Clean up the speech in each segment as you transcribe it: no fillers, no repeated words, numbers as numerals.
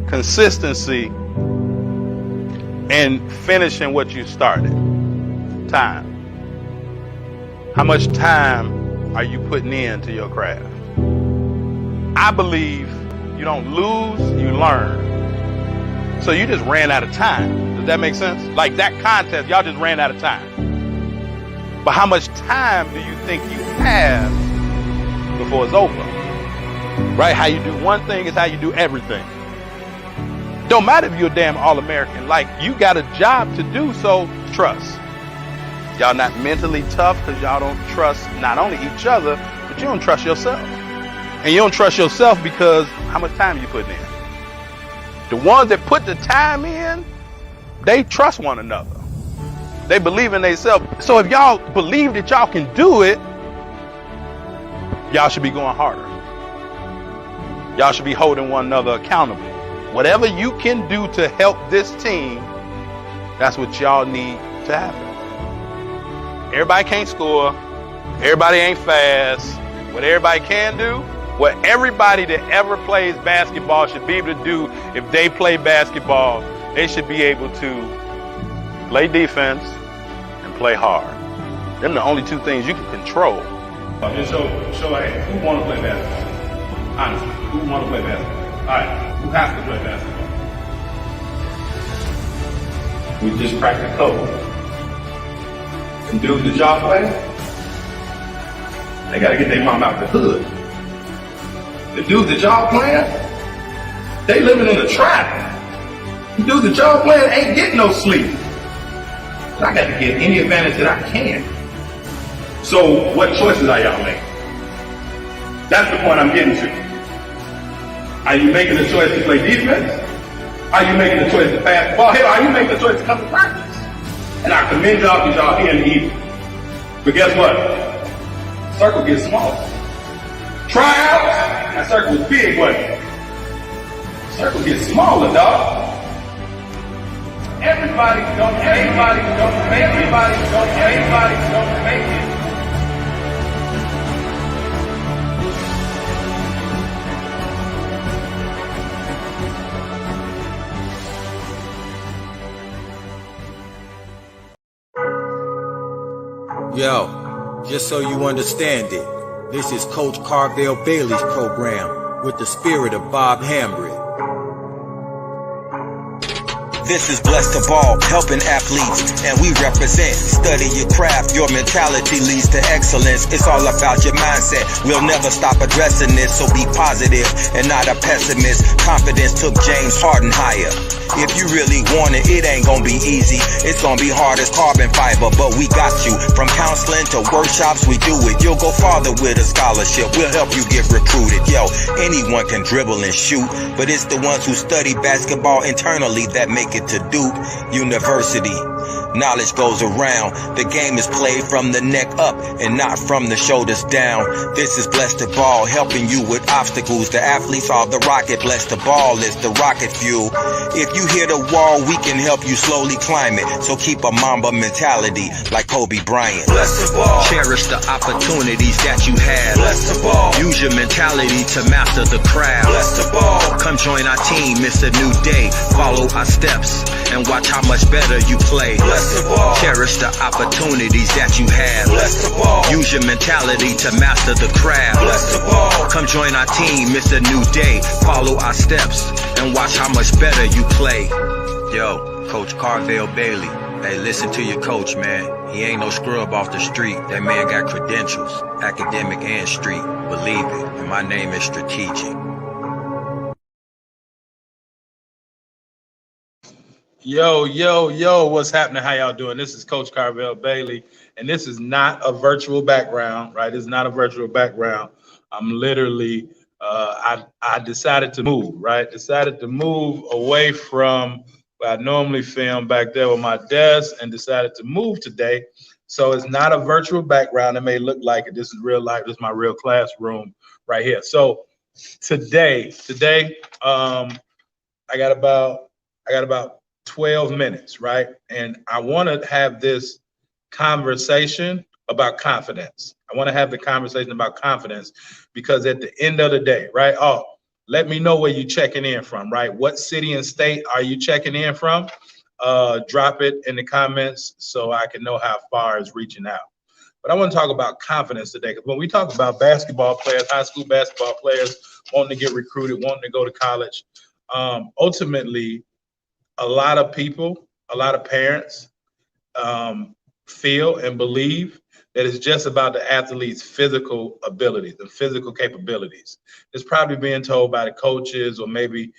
consistency, and finishing what you started. Time. How much time are you putting into your craft? I believe you don't lose, you learn. So you just ran out of time. Does that make sense? Like that contest, y'all just ran out of time. But how much time do you think you have before it's over? Right? How you do one thing is how you do everything. Don't matter if you're a damn All-American. Like, you got a job to do, so trust. Y'all not mentally tough because y'all don't trust not only each other, but you don't trust yourself. And you don't trust yourself because how much time you putting in. The ones that put the time in, they trust one another. They believe in themselves. So if y'all believe that y'all can do it, y'all should be going harder. Y'all should be holding one another accountable. Whatever you can do to help this team, that's what y'all need to happen. Everybody can't score. Everybody ain't fast. What everybody can do, what everybody that ever plays basketball should be able to do if they play basketball, they should be able to play defense and play hard. Them the only two things you can control. And so hey, who want to play basketball? Honestly, who want to play basketball? All right, who has to play basketball? We just cracked the code. And dudes that y'all play, they gotta get their mom out the hood. The dudes that y'all playing, they living in a trap. The dudes that y'all playing ain't getting no sleep. But I got to get any advantage that I can. So what choices are y'all making? That's the point I'm getting to. Are you making a choice to play defense? Are you making a choice to pass the ball? Hell, are you making a choice to come to practice? And I commend y'all because y'all here in the evening. But guess what? Circle gets smaller. Try out, that circle was big, wasn't it? Circle gets smaller, dog. Everybody don't make it. Yo, just so you understand it, this is Coach Carvel Bailey's program with the spirit of Bob Hambry. This is Blessed to Ball, helping athletes, and we represent. Study your craft, your mentality leads to excellence. It's all about your mindset. We'll never stop addressing this, so be positive and not a pessimist. Confidence took James Harden higher. If you really want it, it ain't gonna be easy. It's gonna be hard as carbon fiber, but we got you. From counseling to workshops, we do it. You'll go farther with a scholarship. We'll help you get recruited. Yo, anyone can dribble and shoot, but it's the ones who study basketball internally that make it to Duke University. Knowledge goes around. The game is played from the neck up and not from the shoulders down. This is Blessed to Ball, helping you with obstacles. The athletes are the rocket. Blessed to Ball is the rocket fuel. If you hit a wall, we can help you slowly climb it. So keep a Mamba mentality like Kobe Bryant. Blessed to Ball. Cherish the opportunities that you have. Blessed to Ball. Use your mentality to master the craft. Blessed to Ball. Come join our team, it's a new day. Follow our steps and watch how much better you play. Blessed to Ball. Cherish the opportunities that you have. Blessed to Ball. Use your mentality to master the craft. Blessed to Ball. Come join our team, it's a new day. Follow our steps and watch how much better you play. Yo, Coach Carvel Bailey. Hey, listen to your coach, man. He ain't no scrub off the street. That man got credentials, academic and street. Believe it, and my name is Strategic. Yo, what's happening? How y'all doing? This is Coach Carvel Bailey, and this is not a virtual background, right? It's not a virtual background. I'm literally, I decided to move, right? Decided to move away from where I normally film back there with my desk and decided to move today. So it's not a virtual background. It may look like it. This is real life. This is my real classroom right here. So today, I got about 12 minutes, right? And I want to have this conversation about confidence. I want to have the conversation about confidence because at the end of the day, right? let me know where you're checking in from, right? What city and state are you checking in from? Drop it in the comments so I can know how far it's reaching out. But I want to talk about confidence today, because when we talk about basketball players, high school basketball players wanting to get recruited, wanting to go to college, ultimately, a lot of people, a lot of parents feel and believe that it's just about the athlete's physical abilities, the physical capabilities. It's probably being told by the coaches, or maybe,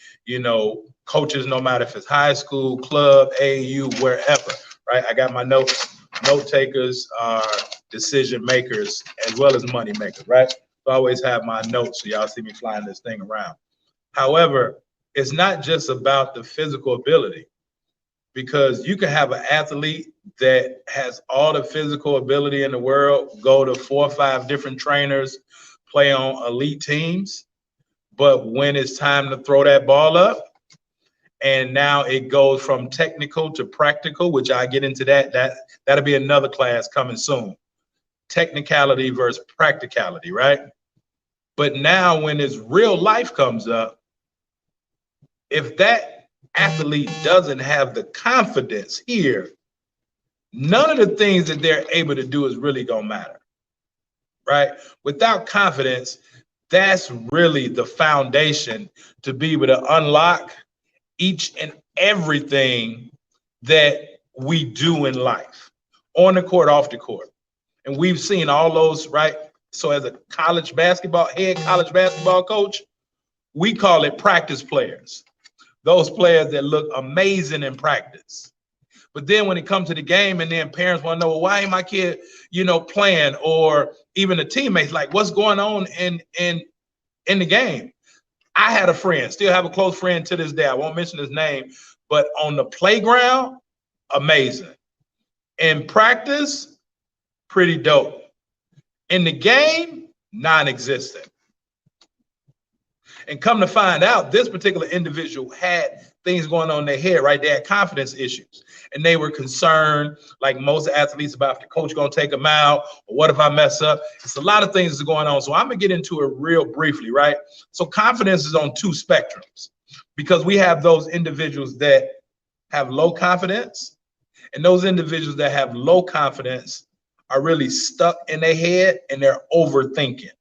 coaches, no matter if it's high school, club, AAU, wherever, right? I got my notes. Note takers are decision makers as well as money makers, right? So I always have my notes, so y'all see me flying this thing around. However, it's not just about the physical ability, because you can have an athlete that has all the physical ability in the world, go to 4 or 5 different trainers, play on elite teams, but when it's time to throw that ball up, and now it goes from technical to practical, which I get into that'll be another class coming soon. Technicality versus practicality, right? But now when this real life comes up, if that athlete doesn't have the confidence here, none of the things that they're able to do is really gonna matter, right? Without confidence, that's really the foundation to be able to unlock each and everything that we do in life, on the court, off the court. And we've seen all those, right? So as a head college basketball coach, we call it practice players. Those players that look amazing in practice. But then when it comes to the game, and then parents want to know, well, why ain't my kid, playing? Or even the teammates, like, what's going on in the game? I had a friend, still have a close friend to this day. I won't mention his name, but on the playground, amazing. In practice, pretty dope. In the game, non-existent. And come to find out, this particular individual had things going on in their head, right? They had confidence issues. And they were concerned, like most athletes, about if the coach going to take them out, or what if I mess up? It's a lot of things that's going on. So I'm going to get into it real briefly, right? So confidence is on 2 spectrums, because we have those individuals that have low confidence, and those individuals that have low confidence are really stuck in their head and they're overthinking.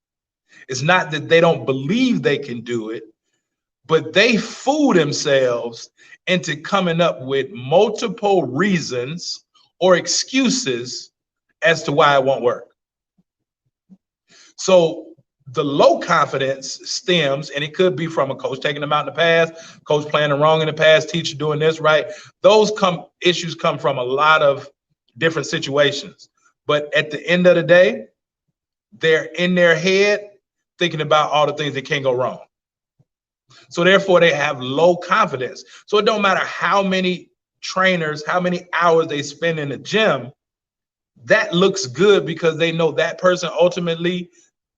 It's not that they don't believe they can do it, but they fool themselves into coming up with multiple reasons or excuses as to why it won't work. So the low confidence stems, and it could be from a coach taking them out in the past, coach playing them wrong in the past, teacher doing this, right? Those issues come from a lot of different situations. But at the end of the day, they're in their head thinking about all the things that can go wrong. So therefore, they have low confidence. So it don't matter how many trainers, how many hours they spend in the gym, that looks good because they know that person ultimately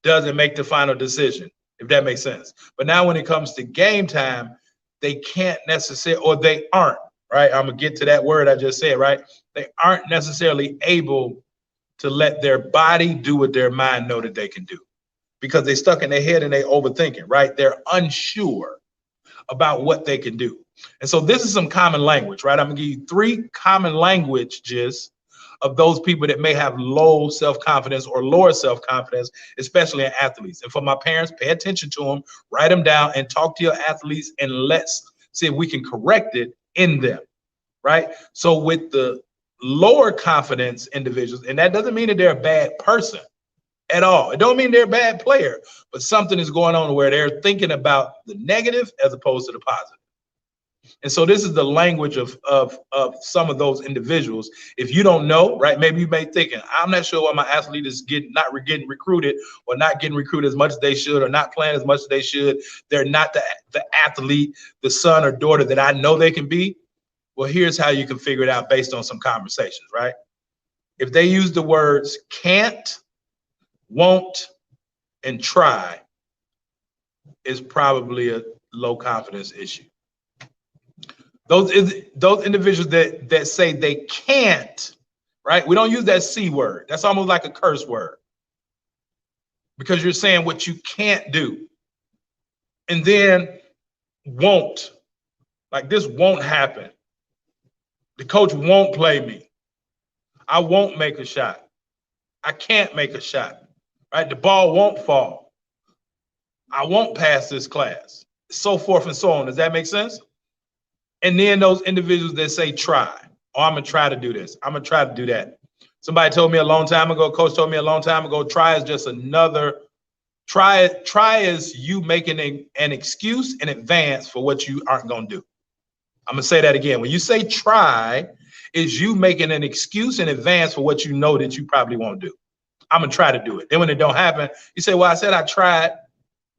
doesn't make the final decision, if that makes sense. But now when it comes to game time, they can't necessarily, or they aren't, right? I'm gonna get to that word I just said, right? They aren't necessarily able to let their body do what their mind know that they can do, because they're stuck in their head and they overthinking, right? They're unsure about what they can do. And so this is some common language, right? I'm gonna give you 3 common languages of those people that may have low self-confidence or lower self-confidence, especially in athletes. And for my parents, pay attention to them, write them down, and talk to your athletes, and let's see if we can correct it in them, right? So with the lower confidence individuals, and that doesn't mean that they're a bad person at all. It don't mean they're a bad player, but something is going on where they're thinking about the negative as opposed to the positive. And so this is the language of some of those individuals. If you don't know, right, maybe you may think, I'm not sure why my athlete is not getting recruited, or not getting recruited as much as they should, or not playing as much as they should. They're not the athlete, the son or daughter that I know they can be. Well, here's how you can figure it out based on some conversations, right? If they use the words can't, won't, and try, is probably a low confidence issue. Those individuals that say they can't, right? We don't use that C word. That's almost like a curse word, because you're saying what you can't do. And then won't. Like, this won't happen. The coach won't play me. I won't make a shot. I can't make a shot. Right? The ball won't fall. I won't pass this class. So forth and so on. Does that make sense? And then those individuals that say try. Oh, I'm going to try to do this. I'm going to try to do that. Somebody told me a long time ago, coach told me a long time ago, try is just another, try is you making an excuse in advance for what you aren't going to do. I'm going to say that again. When you say try, is you making an excuse in advance for what you know that you probably won't do. I'm going to try to do it. Then when it don't happen, you say, well, I said I tried.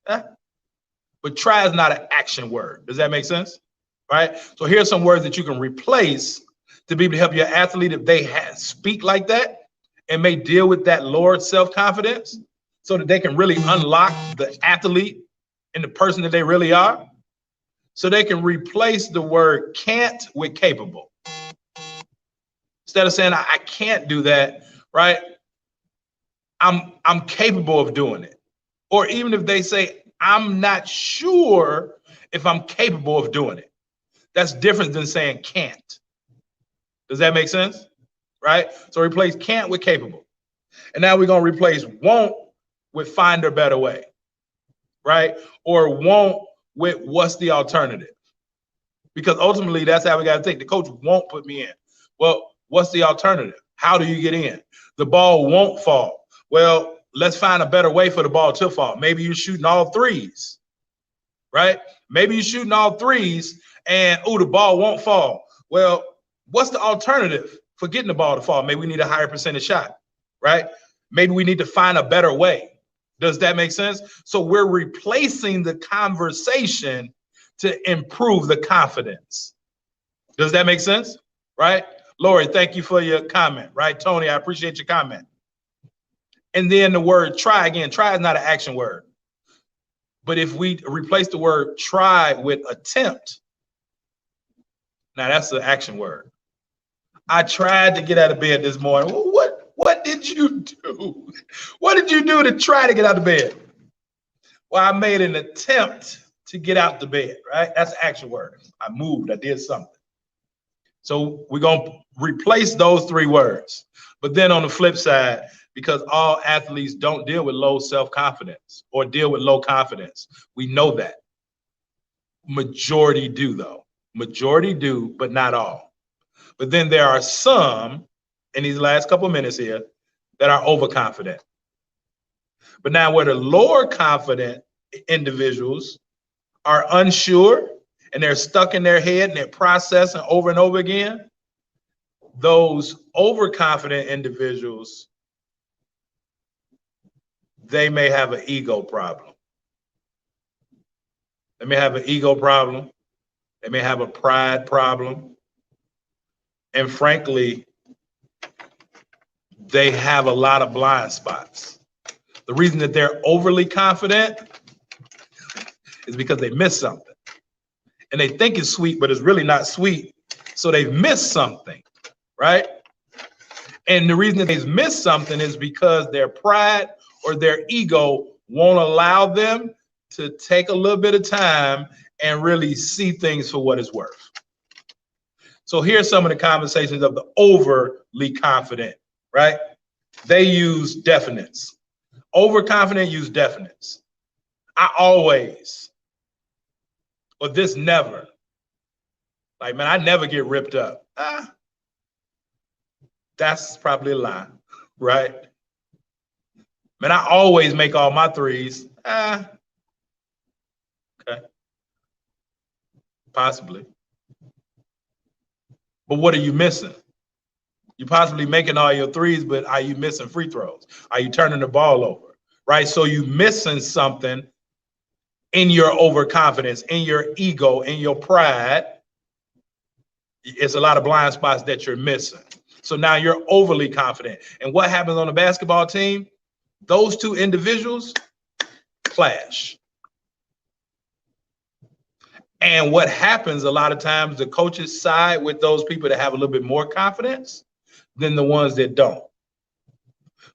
But try is not an action word. Does that make sense? Right? So here's some words that you can replace to be able to help your athlete if they speak like that and may deal with that lower self-confidence so that they can really unlock the athlete and the person that they really are. So they can replace the word can't with capable. Instead of saying, I can't do that, right? I'm capable of doing it. Or even if they say, I'm not sure if I'm capable of doing it. That's different than saying can't. Does that make sense? Right? So replace can't with capable. And now we're going to replace won't with find a better way. Right? Or won't with what's the alternative? Because ultimately that's how we got to think. The coach won't put me in. Well, what's the alternative? How do you get in? The ball won't fall. Well, let's find a better way for the ball to fall. Maybe you're shooting all threes, right? Maybe you're shooting all threes and, oh, the ball won't fall. Well, what's the alternative for getting the ball to fall? Maybe we need a higher percentage shot, right? Maybe we need to find a better way. Does that make sense? So we're replacing the conversation to improve the confidence. Does that make sense? Right? Lori, thank you for your comment, right? Tony, I appreciate your comment. And then the word try, again, try is not an action word. But if we replace the word try with attempt, now that's the action word. I tried to get out of bed this morning. What did you do? What did you do to try to get out of bed? Well, I made an attempt to get out the bed, right? That's the action word. I moved, I did something. So we're going to replace those three words. But then on the flip side, because all athletes don't deal with low self-confidence or deal with low confidence. We know that. Majority do, though. Majority do, but not all. But then there are some in these last couple of minutes here that are overconfident. But now where the lower confident individuals are unsure and they're stuck in their head and they're processing over and over again, those overconfident individuals, they may have an ego problem. They may have an ego problem. They may have a pride problem. And frankly, they have a lot of blind spots. The reason that they're overly confident is because they missed something. And they think it's sweet, but it's really not sweet. So they've missed something, right? And the reason that they've missed something is because their pride or their ego won't allow them to take a little bit of time and really see things for what it's worth. So here's some of the conversations of the overly confident, right? They use definites. Overconfident use definites. I always, or this never. Like, man, I never get ripped up. That's probably a lie, right? Man, I always make all my threes. Okay. Possibly. But what are you missing? You're possibly making all your threes, but are you missing free throws? Are you turning the ball over? Right? So you're missing something in your overconfidence, in your ego, in your pride. It's a lot of blind spots that you're missing. So now you're overly confident. And what happens on a basketball team? Those two individuals clash. And what happens a lot of times, the coaches side with those people that have a little bit more confidence than the ones that don't.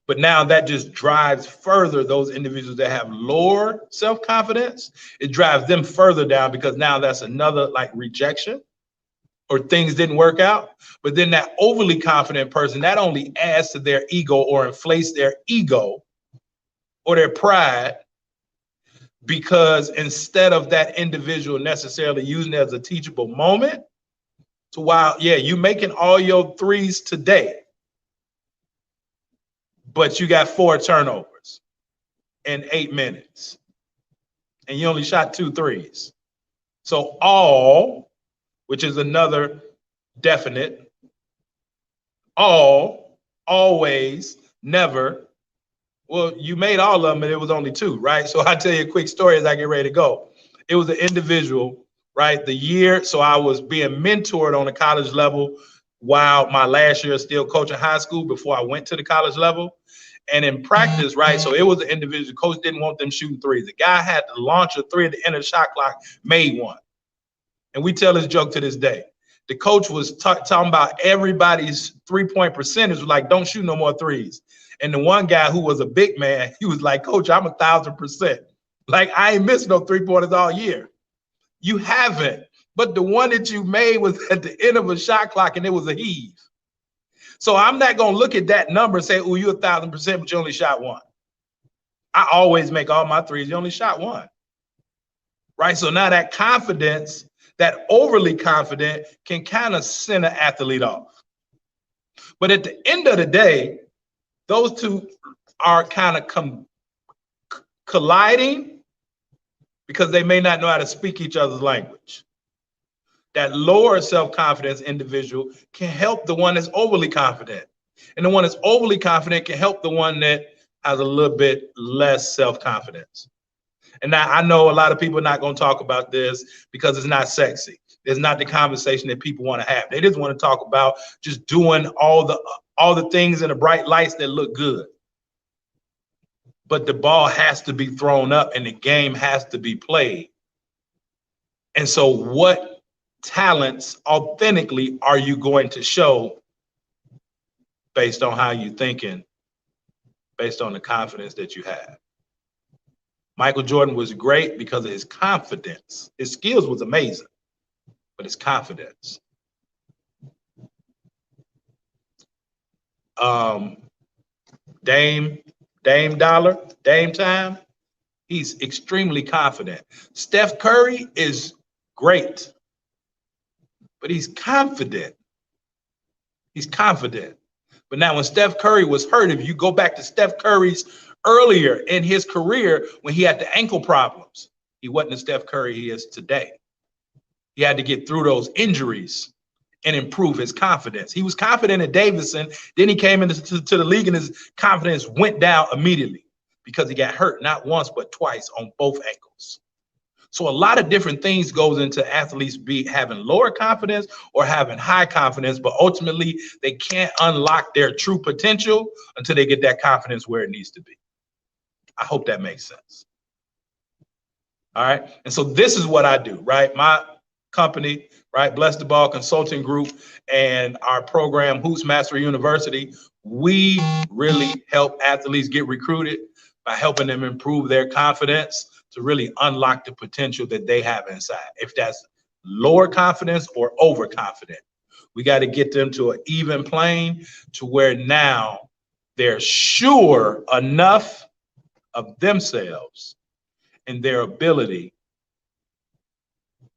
But now that just drives further those individuals that have lower self-confidence. It drives them further down because now that's another like rejection or things didn't work out. But then that overly confident person, that only adds to their ego or inflates their ego or their pride, because instead of that individual necessarily using it as a teachable moment, so while, yeah, you making all your threes today, but you got 4 turnovers in 8 minutes and you only shot 2 threes. So all, which is another definite, all, always, never. Well, you made all of them and it was only 2, right? So I'll tell you a quick story as I get ready to go. It was an individual, right? The year, so I was being mentored on the college level while my last year still coaching high school before I went to the college level. And in practice, right? So it was an individual, coach didn't want them shooting threes. The guy had to launch a 3 at the end of the shot clock, made 1. And we tell this joke to this day. The coach was talking about everybody's 3-point percentage, was like, don't shoot no more threes. And the one guy who was a big man, he was like, Coach, I'm 1,000%. Like, I ain't missed no 3-pointers all year. You haven't. But the one that you made was at the end of a shot clock and it was a heave. So I'm not going to look at that number and say, oh, you're 1,000%, but you only shot 1. I always make all my threes. You only shot 1. Right? So now that confidence, that overly confident, can kind of send an athlete off. But at the end of the day, those two are kind of colliding because they may not know how to speak each other's language. That lower self-confidence individual can help the one that's overly confident. And the one that's overly confident can help the one that has a little bit less self-confidence. And now I know a lot of people are not going to talk about this because it's not sexy. It's not the conversation that people want to have. They just want to talk about just doing all the things in the bright lights that look good. But the ball has to be thrown up and the game has to be played. And so what talents authentically are you going to show based on how you're thinking, based on the confidence that you have? Michael Jordan was great because of his confidence. His skills was amazing, but his confidence. Dame Time, he's extremely confident. Steph Curry is great, but he's confident. He's confident. But now when Steph Curry was hurt, if you go back to Steph Curry's earlier in his career when he had the ankle problems, he wasn't the Steph Curry he is today. He had to get through those injuries and improve his confidence. He was confident at Davidson. Then he came into the league and his confidence went down immediately because he got hurt not once, but twice on both ankles. So a lot of different things goes into athletes having lower confidence or having high confidence, but ultimately they can't unlock their true potential until they get that confidence where it needs to be. I hope that makes sense. All right. And so this is what I do, right? My company, right? Bless the Ball Consulting Group and our program, Hoops Mastery University, we really help athletes get recruited by helping them improve their confidence to really unlock the potential that they have inside. If that's lower confidence or overconfident, we got to get them to an even plane to where now they're sure enough of themselves and their ability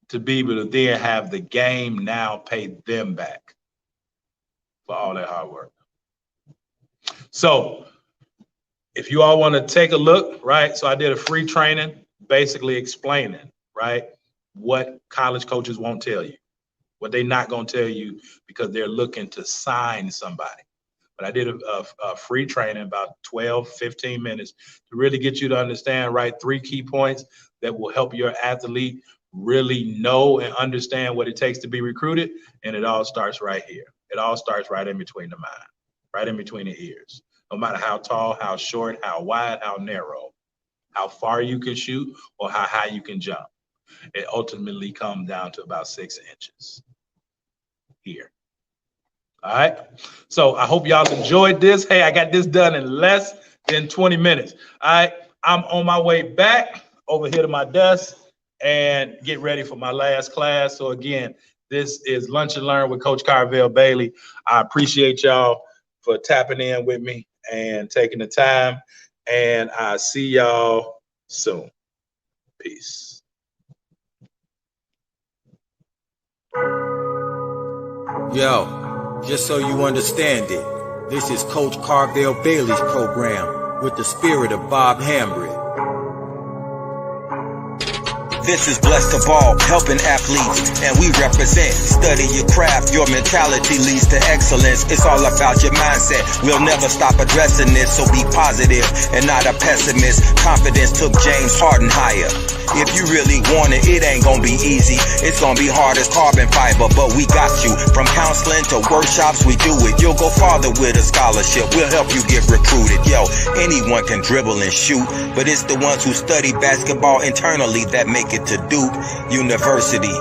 to be able to then have the game now pay them back for all that hard work. So if you all want to take a look, right? So I did a free training basically explaining, right, what college coaches won't tell you, what they're not going to tell you because they're looking to sign somebody. But I did a free training, about 12, 15 minutes to really get you to understand, right, 3 key points that will help your athlete really know and understand what it takes to be recruited. And it all starts right here. It all starts right in between the mind, right in between the ears. No matter how tall, how short, how wide, how narrow, how far you can shoot or how high you can jump. It ultimately comes down to about 6 inches here. All right. So I hope y'all enjoyed this. Hey, I got this done in less than 20 minutes. All right. I'm on my way back over here to my desk and get ready for my last class. So again, this is Lunch and Learn with Coach Carvel Bailey. I appreciate y'all for tapping in with me and taking the time. And I see y'all soon. Peace. Yo, just so you understand it, this is Coach Carvel Bailey's program with the spirit of Bob Hambry. This is Blessed to Ball, helping athletes, and we represent. Study your craft, your mentality leads to excellence. It's all about your mindset. We'll never stop addressing this, so be positive and not a pessimist. Confidence took James Harden higher. If you really want it, it ain't gonna be easy. It's gonna be hard as carbon fiber, but we got you. From counseling to workshops, we do it. You'll go farther with a scholarship. We'll help you get recruited. Yo, anyone can dribble and shoot, but it's the ones who study basketball internally that make it to Duke University.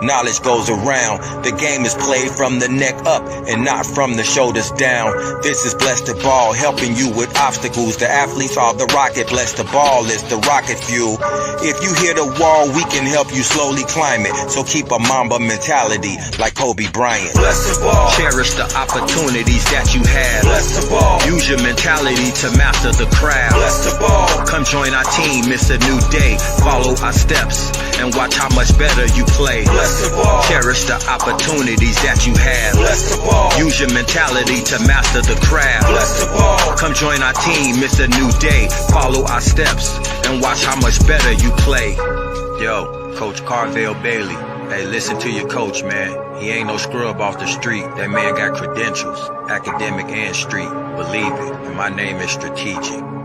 Knowledge goes around. The game is played from the neck up and not from the shoulders down. This is Blessed to Ball, helping you with obstacles. The athletes are the rocket. Blessed to Ball is the rocket fuel. If you hit a wall, we can help you slowly climb it. So keep a Mamba mentality like Kobe Bryant. Blessed to Ball. Cherish the opportunities that you have. Blessed to Ball. Use your mentality to master the craft. Blessed to Ball. Come join our team, it's a new day. Follow our steps and watch how much better you play. Blessed to Ball. Cherish the opportunities that you have. Blessed to Ball. Use your mentality to master the craft. Blessed to Ball. Come join our team, it's a new day. Follow our steps and watch how much better you play. Yo, Coach Carvel Bailey. Hey, listen to your coach, man. He ain't no scrub off the street. That man got credentials, academic and street. Believe it, and my name is strategic.